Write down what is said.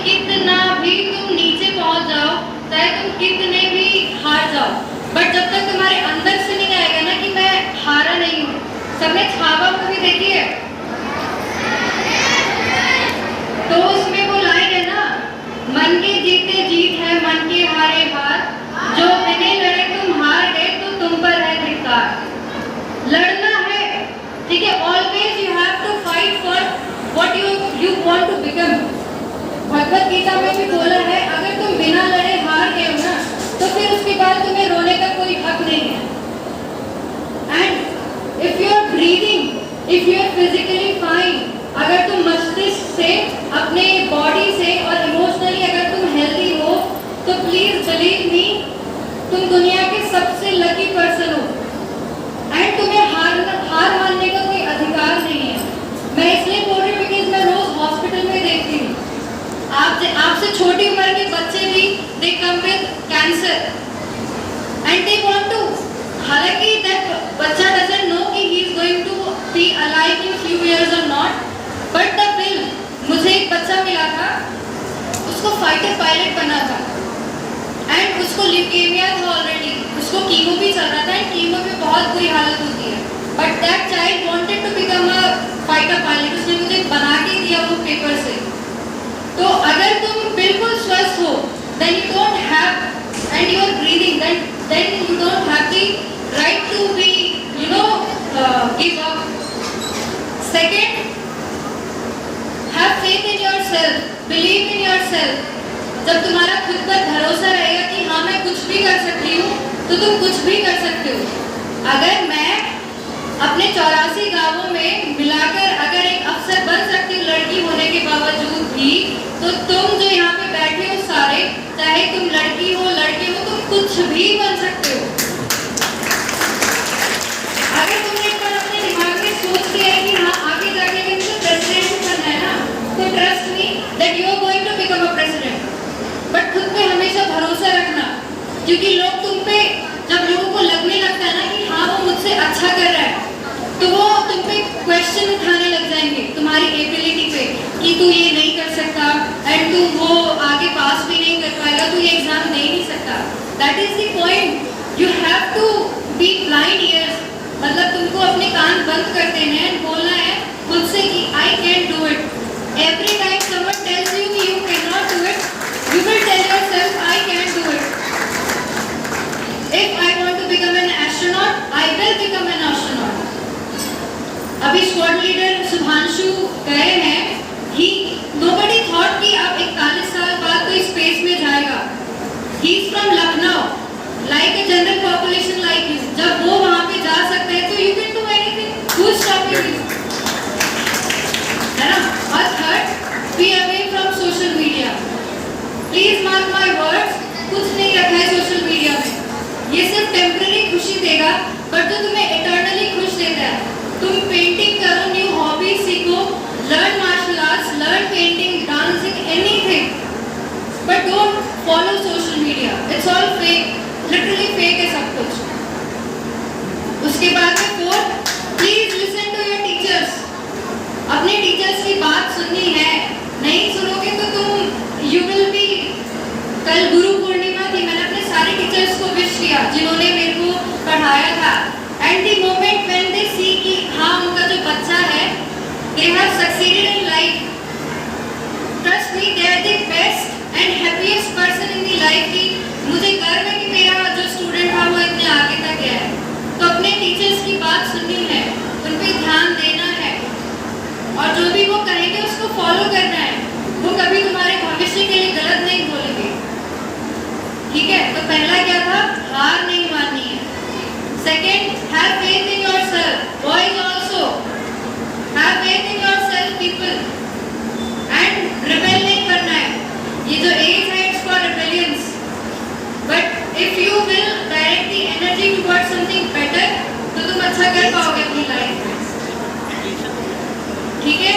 कितना भी तुम नीचे पहुंच जाओ, चाहे तुम कितने भी हार जाओ, बट जब तक तुम्हारे अंदर से नहीं आएगा ना कि मैं हारा नहीं हूँ। सबने छावा मूवी देखी है? तो उसमें वो लाइन है ना, मन के जीते जीत है, मन के हारे हार, जो बिना लड़े तुम हार गए तो तुम पर है धिक्कार। लड़ना है, ठीक है, always you have to fight for what you want to become. Bhagavad Gita में भी बोला है, अगर तुम बिना लड़े हार गए हो ना, तो फिर उसके बाद तुम्हें रोने का कोई हक नहीं है। And if you are breathing, if you are physically fine, अगर तुम मस्तिष्क से, अपने बॉडी से और इमोशनली अगर तुम हेल्दी हो, तो प्लीज बिलीव मी, तुम दुनिया के सबसे लकी पर्सन हो। एंड तुम्हें हार मानने का कोई अधिकार नहीं है। मैं इसलिए बोल रही हूँ बिकॉज मैं रोज हॉस्पिटल में देखती हूँ, आपसे छोटी उम्र के बच्चे भी they come with cancer and they want to, हालांकि दैट बच्चा डजंट नो कि he is going to be alive in few years और नॉट, बट द विल। मुझे एक बच्चा मिला था, उसको फाइटर पायलट बना था एंड उसको ल्यूकेमिया था ऑलरेडी, उसको कीमो भी चल रहा था एंड कीमो में बहुत बुरी हालत होती है, but that child wanted to become a fighter pilot. उसने मुझे बना के दिया वो पेपर से। तो अगर तुम बिल्कुल स्वस्थ हो, then you don't have, and you are breathing, then you don't have the right to be, give up. Second, have faith in yourself, believe in yourself. जब तुम्हारा खुद पर भरोसा रहेगा कि हाँ मैं कुछ भी कर सकती हूँ, तो तुम कुछ भी कर सकते हो। अगर मैं अपने 84 गांवों में मिलाकर अगर एक अफसर बन सकती हूँ लड़की होने के बावजूद भी, तो तुम जो यहाँ पे बैठे हो सारे, चाहे तुम लड़की हो लड़के हो, तुम कुछ भी बन सकते हो। अगर तुमने एक बार अपने दिमाग में सोच लिया है कि हाँ आगे जाके अगर मुझे प्रेसिडेंट बनना है ना, तो trust me that you are going to become a president. But खुद पे हमेशा भरोसा रखना, क्योंकि लोग तुम पे, जब लोगों को लगने लगता है ना कि हाँ वो मुझसे अच्छा कर रहा है, तो वो तुम पे क्वेश्चन उठाने लग जाएंगे तुम्हारी एबिलिटी पे कि तू ये नहीं कर सकता एंड तू वो आगे पास भी नहीं कर पाएगा, तू ये एग्जाम दे नहीं सकता। That is the point, you have to be blind ears, मतलब तुमको अपने कान बंद कर देने हैं, बोलना है खुद से कि I can do it. Every time someone tells you कि you can not do it, you will tell yourself I can do it. If I want to become an astronaut, I will become an astronaut. अभी squad leader Shubhanshu गए हैं, ही nobody thought कि अब 41 साल बाद कोई space में जाएगा। He is from Lucknow, like a general population like you. जब वो वहां पे जा सकते हैं तो you can do anything, who is stopping you, है ना। और third, be away from social media. Please mark my words, कुछ नहीं रखा है सोशल मीडिया में, ये सिर्फ टेम्पररी खुशी देगा, बट जो तुम्हें इटर्नली खुश देता है। तुम पेंटिंग करो, न्यू हॉबी सीखो, learn martial arts, learn painting, dancing, anything, but don't follow social media, it's all fake, literally fake है सब कुछ। उसके बाद में fourth, please listen to your teachers. अपने टीचर्स की बात सुननी है, नहीं सुनोगे तो तुम यू विल बी। कल गुरु पूर्णिमा थी, मैंने अपने सारे टीचर्स को विश किया जिन्होंने मेरे को पढ़ाया था। And the moment when they see कि हाँ उनका जो बच्चा है, they have succeeded in life, trust me they are the best and happiest person in the life. की मुझे गर्व है कि मेरा जो स्टूडेंट था वो इतने आगे तक गया है। तो अपने टीचर्स की बात सुननी है, उन पे ध्यान देना है, और जो भी वो कहेंगे उसको फॉलो करना है। वो कभी तुम्हारे भविष्य के लिए गलत नहीं बोलेंगे, ठीक है। तो पहला क्या था, हार नहीं माननी है। Second, have faith in yourself. Boys also, have faith in yourself, people. And rebel नहीं करना है। ये जो age है, it's for rebellions. But if you will direct the energy towards something better, तो तुम अच्छा कर पाओगे अपनी लाइफ में, ठीक है।